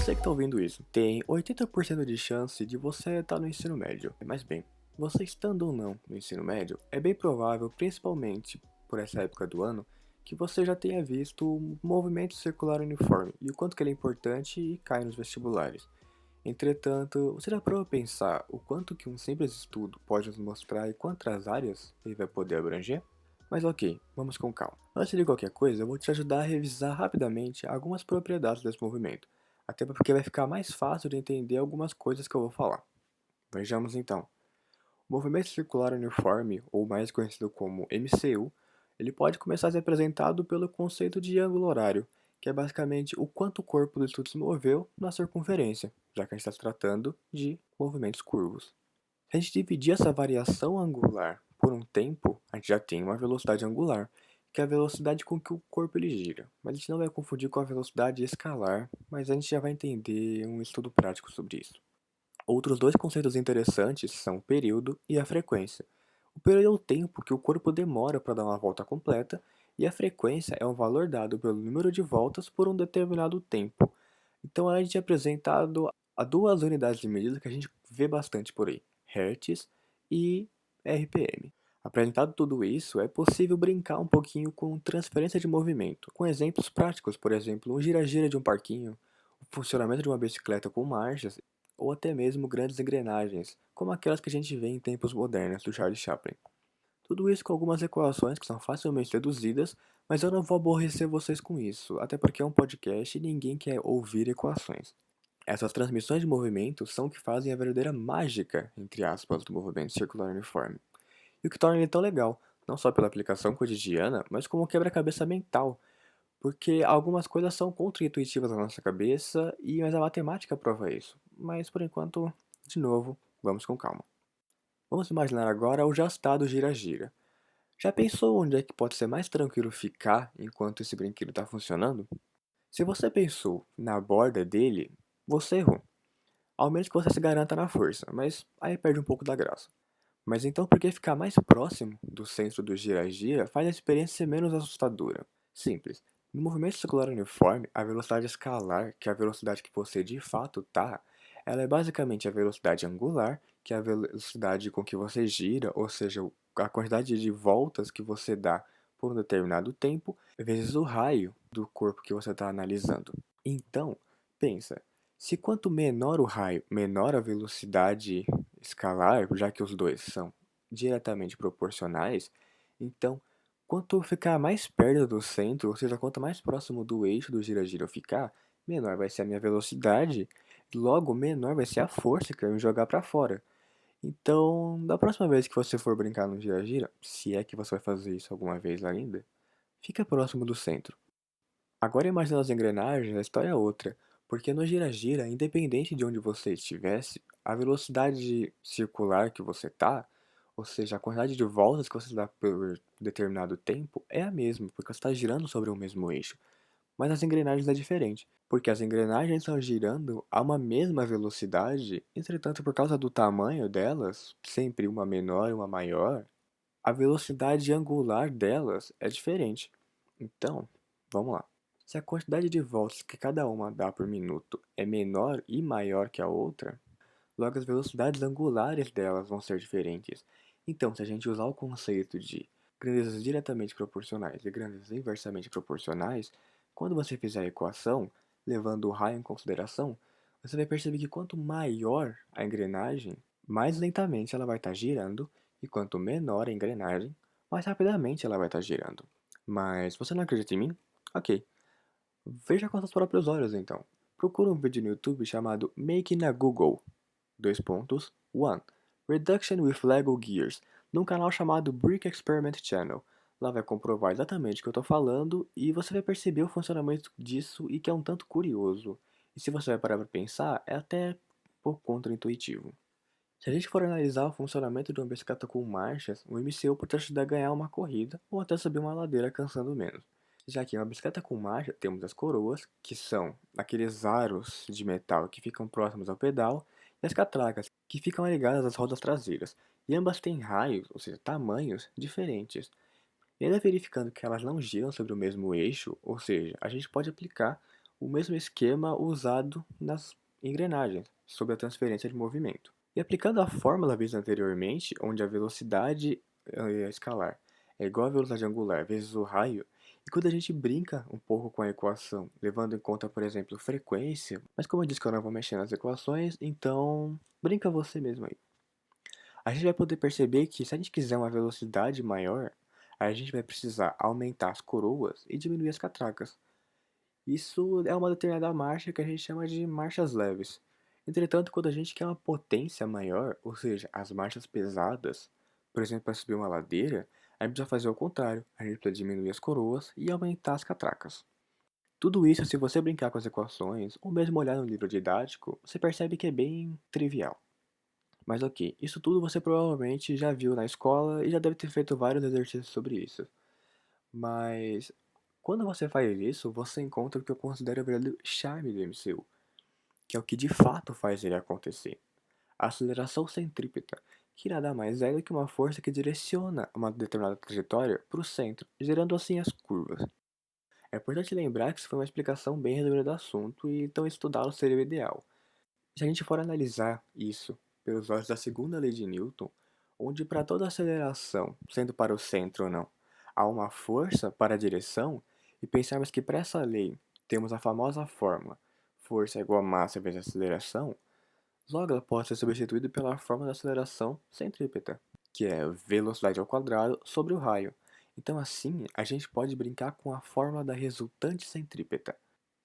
Você que está ouvindo isso, tem 80% de chance de você estar no ensino médio. Mas bem, você estando ou não no ensino médio, é bem provável, principalmente por essa época do ano, que você já tenha visto o movimento circular uniforme e o quanto que ele é importante e cai nos vestibulares. Entretanto, você já parou a pensar o quanto que um simples estudo pode nos mostrar e quantas áreas ele vai poder abranger? Mas ok, vamos com calma. Antes de qualquer coisa, eu vou te ajudar a revisar rapidamente algumas propriedades desse movimento, até porque vai ficar mais fácil de entender algumas coisas que eu vou falar. Vejamos então. O movimento circular uniforme, ou mais conhecido como MCU, ele pode começar a ser apresentado pelo conceito de ângulo horário, que é basicamente o quanto o corpo do estudo se moveu na circunferência, já que a gente está se tratando de movimentos curvos. Se a gente dividir essa variação angular por um tempo, a gente já tem uma velocidade angular, que é a velocidade com que o corpo ele gira. Mas a gente não vai confundir com a velocidade escalar, mas a gente já vai entender um estudo prático sobre isso. Outros dois conceitos interessantes são o período e a frequência. O período é o tempo que o corpo demora para dar uma volta completa, e a frequência é um valor dado pelo número de voltas por um determinado tempo. Então a gente é apresentado a duas unidades de medida que a gente vê bastante por aí, Hertz e RPM. Apresentado tudo isso, é possível brincar um pouquinho com transferência de movimento, com exemplos práticos, por exemplo, um gira-gira de um parquinho, o funcionamento de uma bicicleta com marchas, ou até mesmo grandes engrenagens, como aquelas que a gente vê em tempos modernos do Charlie Chaplin. Tudo isso com algumas equações que são facilmente deduzidas, mas eu não vou aborrecer vocês com isso, até porque é um podcast e ninguém quer ouvir equações. Essas transmissões de movimento são o que fazem a verdadeira mágica, entre aspas, do movimento circular uniforme. E o que torna ele tão legal, não só pela aplicação cotidiana, mas como quebra-cabeça mental, porque algumas coisas são contra-intuitivas na nossa cabeça, mas a matemática prova isso. Mas por enquanto, de novo, vamos com calma. Vamos imaginar agora o já citado gira-gira. Já pensou onde é que pode ser mais tranquilo ficar enquanto esse brinquedo está funcionando? Se você pensou na borda dele, você errou. Ao menos que você se garanta na força, mas aí perde um pouco da graça. Mas então por que ficar mais próximo do centro do gira-gira faz a experiência ser menos assustadora? Simples. No movimento circular uniforme, a velocidade escalar, que é a velocidade que você de fato está, ela é basicamente a velocidade angular, que é a velocidade com que você gira, ou seja, a quantidade de voltas que você dá por um determinado tempo, vezes o raio do corpo que você está analisando. Então, pensa, se quanto menor o raio, menor a velocidade escalar, já que os dois são diretamente proporcionais, então quanto ficar mais perto do centro, ou seja, quanto mais próximo do eixo do gira-gira eu ficar, menor vai ser a minha velocidade, logo menor vai ser a força que eu me jogar para fora. Então, da próxima vez que você for brincar no gira-gira, se é que você vai fazer isso alguma vez ainda, fica próximo do centro. Agora imagina as engrenagens, a história é outra, porque no gira-gira, independente de onde você estivesse, a velocidade circular que você está, ou seja, a quantidade de voltas que você dá por determinado tempo, é a mesma, porque você está girando sobre o mesmo eixo. Mas as engrenagens é diferente, porque as engrenagens estão girando a uma mesma velocidade, entretanto, por causa do tamanho delas, sempre uma menor e uma maior, a velocidade angular delas é diferente. Então, vamos lá. Se a quantidade de voltas que cada uma dá por minuto é menor e maior que a outra, logo as velocidades angulares delas vão ser diferentes. Então, se a gente usar o conceito de grandezas diretamente proporcionais e grandezas inversamente proporcionais, quando você fizer a equação, levando o raio em consideração, você vai perceber que quanto maior a engrenagem, mais lentamente ela vai estar girando, e quanto menor a engrenagem, mais rapidamente ela vai estar girando. Mas você não acredita em mim? Ok. Veja com seus próprios olhos então. Procura um vídeo no YouTube chamado Making a Google, 1. Reduction with Lego Gears, num canal chamado Brick Experiment Channel. Lá vai comprovar exatamente o que eu estou falando e você vai perceber o funcionamento disso e que é um tanto curioso. E se você vai parar para pensar, é até um pouco contra-intuitivo. Se a gente for analisar o funcionamento de uma bicicleta com marchas, o MCU pode te ajudar a ganhar uma corrida ou até subir uma ladeira cansando menos. Já que em uma bicicleta com marcha temos as coroas, que são aqueles aros de metal que ficam próximos ao pedal, e as catracas, que ficam ligadas às rodas traseiras, e ambas têm raios, ou seja, tamanhos, diferentes. E ainda verificando que elas não giram sobre o mesmo eixo, ou seja, a gente pode aplicar o mesmo esquema usado nas engrenagens, sobre a transferência de movimento. E aplicando a fórmula vista anteriormente, onde a velocidade escalar é igual à velocidade angular vezes o raio, e quando a gente brinca um pouco com a equação, levando em conta, por exemplo, frequência, mas como eu disse que eu não vou mexer nas equações, então brinca você mesmo aí. A gente vai poder perceber que se a gente quiser uma velocidade maior, a gente vai precisar aumentar as coroas e diminuir as catracas. Isso é uma determinada marcha que a gente chama de marchas leves. Entretanto, quando a gente quer uma potência maior, ou seja, as marchas pesadas, por exemplo, para subir uma ladeira, a gente precisa fazer o contrário. A gente precisa diminuir as coroas e aumentar as catracas. Tudo isso, se você brincar com as equações, ou mesmo olhar no livro didático, você percebe que é bem trivial. Mas ok, isso tudo você provavelmente já viu na escola e já deve ter feito vários exercícios sobre isso. Mas quando você faz isso, você encontra o que eu considero o verdadeiro charme do MCU, que é o que de fato faz ele acontecer. A aceleração centrípeta, que nada mais é do que uma força que direciona uma determinada trajetória para o centro, gerando assim as curvas. É importante lembrar que isso foi uma explicação bem resumida do assunto, e então estudá-lo seria o ideal. Se a gente for analisar isso pelos olhos da segunda lei de Newton, onde para toda aceleração, sendo para o centro ou não, há uma força para a direção, e pensarmos que para essa lei temos a famosa fórmula força é igual a massa vezes aceleração, logo ela pode ser substituída pela fórmula da aceleração centrípeta, que é velocidade ao quadrado sobre o raio. Então assim, a gente pode brincar com a fórmula da resultante centrípeta,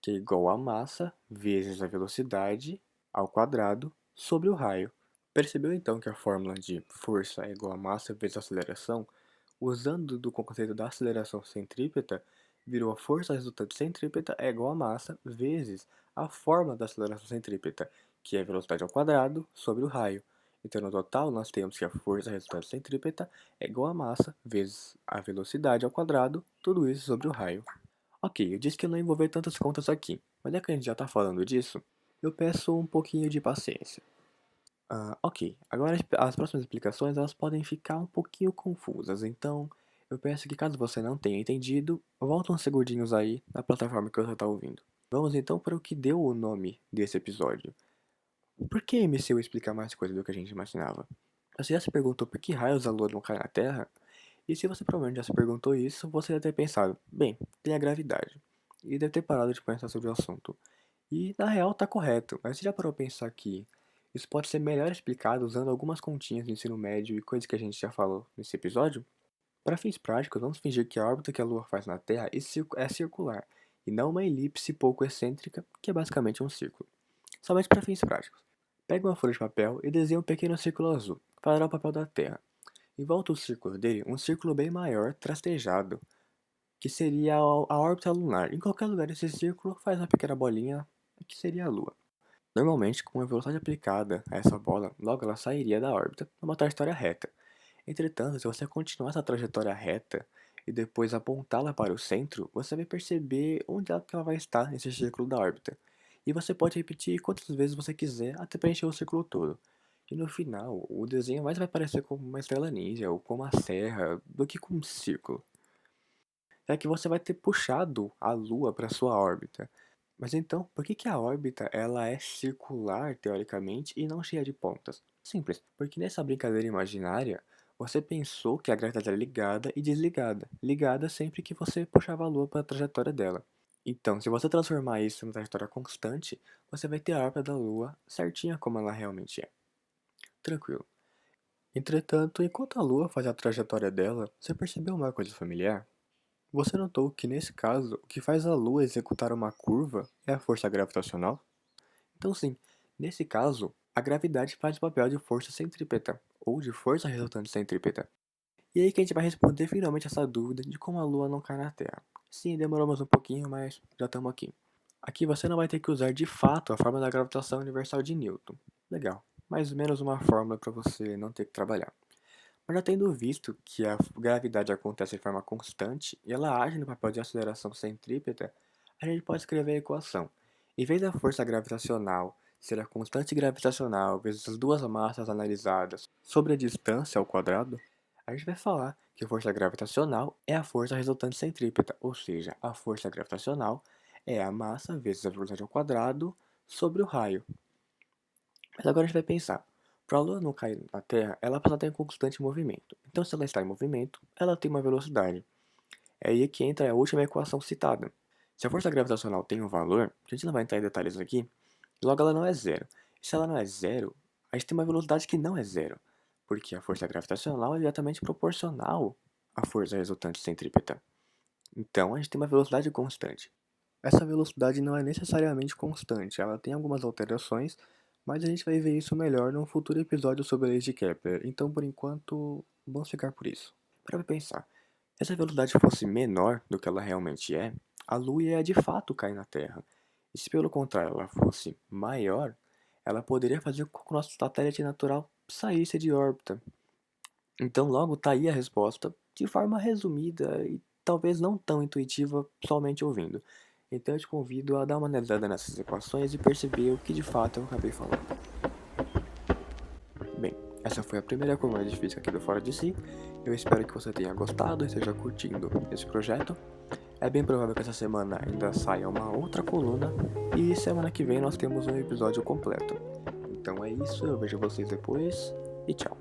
que é igual a massa vezes a velocidade ao quadrado sobre o raio. Percebeu então que a fórmula de força é igual a massa vezes a aceleração, usando do conceito da aceleração centrípeta, virou a força resultante centrípeta é igual a massa vezes a fórmula da aceleração centrípeta, que é a velocidade ao quadrado sobre o raio. Então, no total, nós temos que a força resultante centrípeta é igual a massa vezes a velocidade ao quadrado, tudo isso sobre o raio. Ok, eu disse que eu não ia envolver tantas contas aqui, mas já que a gente já está falando disso, eu peço um pouquinho de paciência. Ok, agora as próximas explicações elas podem ficar um pouquinho confusas, então eu peço que caso você não tenha entendido, volta uns segundinhos aí na plataforma que você está ouvindo. Vamos então para o que deu o nome desse episódio. Por que MCU explica mais coisas do que a gente imaginava? Você já se perguntou por que raios a Lua não cai na Terra? E se você provavelmente já se perguntou isso, você deve ter pensado, bem, tem a gravidade. E deve ter parado de pensar sobre o assunto. E na real tá correto, mas você já parou a pensar que isso pode ser melhor explicado usando algumas continhas do ensino médio e coisas que a gente já falou nesse episódio? Para fins práticos, vamos fingir que a órbita que a Lua faz na Terra é circular, e não uma elipse pouco excêntrica, que é basicamente um círculo. Somente para fins práticos. Pegue uma folha de papel e desenhe um pequeno círculo azul, que fará o papel da Terra. Em volta do círculo dele, um círculo bem maior, trastejado, que seria a órbita lunar. Em qualquer lugar desse círculo, faz uma pequena bolinha, que seria a Lua. Normalmente, com a velocidade aplicada a essa bola, logo ela sairia da órbita numa trajetória reta. Entretanto, se você continuar essa trajetória reta e depois apontá-la para o centro, você vai perceber onde ela vai estar nesse círculo da órbita. E você pode repetir quantas vezes você quiser até preencher o círculo todo. E no final, o desenho mais vai parecer como uma estrela ninja ou como uma serra do que com um círculo. É que você vai ter puxado a Lua para sua órbita. Mas então, por que a órbita ela é circular, teoricamente, e não cheia de pontas? Simples, porque nessa brincadeira imaginária, você pensou que a gravidade era ligada e desligada, ligada sempre que você puxava a Lua para a trajetória dela. Então, se você transformar isso em uma trajetória constante, você vai ter a órbita da Lua certinha como ela realmente é. Tranquilo. Entretanto, enquanto a Lua faz a trajetória dela, você percebeu uma coisa familiar? Você notou que nesse caso, o que faz a Lua executar uma curva é a força gravitacional? Então sim, nesse caso, a gravidade faz o papel de força centrípeta, ou de força resultante centrípeta. E aí que a gente vai responder finalmente essa dúvida de como a Lua não cai na Terra. Sim, demoramos um pouquinho, mas já estamos aqui. Aqui você não vai ter que usar de fato a fórmula da gravitação universal de Newton. Legal, mais ou menos uma fórmula para você não ter que trabalhar. Mas já tendo visto que a gravidade acontece de forma constante e ela age no papel de aceleração centrípeta, a gente pode escrever a equação. Em vez da força gravitacional ser a constante gravitacional vezes as duas massas analisadas sobre a distância ao quadrado, a gente vai falar que a força gravitacional é a força resultante centrípeta, ou seja, a força gravitacional é a massa vezes a velocidade ao quadrado sobre o raio. Mas agora a gente vai pensar. Para a Lua não cair na Terra, ela precisa estar em constante movimento. Então, se ela está em movimento, ela tem uma velocidade. É aí que entra a última equação citada. Se a força gravitacional tem um valor, a gente não vai entrar em detalhes aqui, logo ela não é zero. E se ela não é zero, a gente tem uma velocidade que não é zero, porque a força gravitacional é diretamente proporcional à força resultante centrípeta. Então a gente tem uma velocidade constante. Essa velocidade não é necessariamente constante, ela tem algumas alterações, mas a gente vai ver isso melhor num futuro episódio sobre a lei de Kepler, então por enquanto vamos ficar por isso. Para pensar, se essa velocidade fosse menor do que ela realmente é, a Lua ia de fato cair na Terra. E se pelo contrário ela fosse maior, ela poderia fazer com que o nosso satélite natural saísse de órbita. Então logo tá aí a resposta, de forma resumida e talvez não tão intuitiva somente ouvindo. Então eu te convido a dar uma analisada nessas equações e perceber o que de fato eu acabei falando. Bem, essa foi a primeira coluna de física aqui do Fora de Si. Eu espero que você tenha gostado e esteja curtindo esse projeto. É bem provável que essa semana ainda saia uma outra coluna e semana que vem nós temos um episódio completo. Então é isso, eu vejo vocês depois e tchau.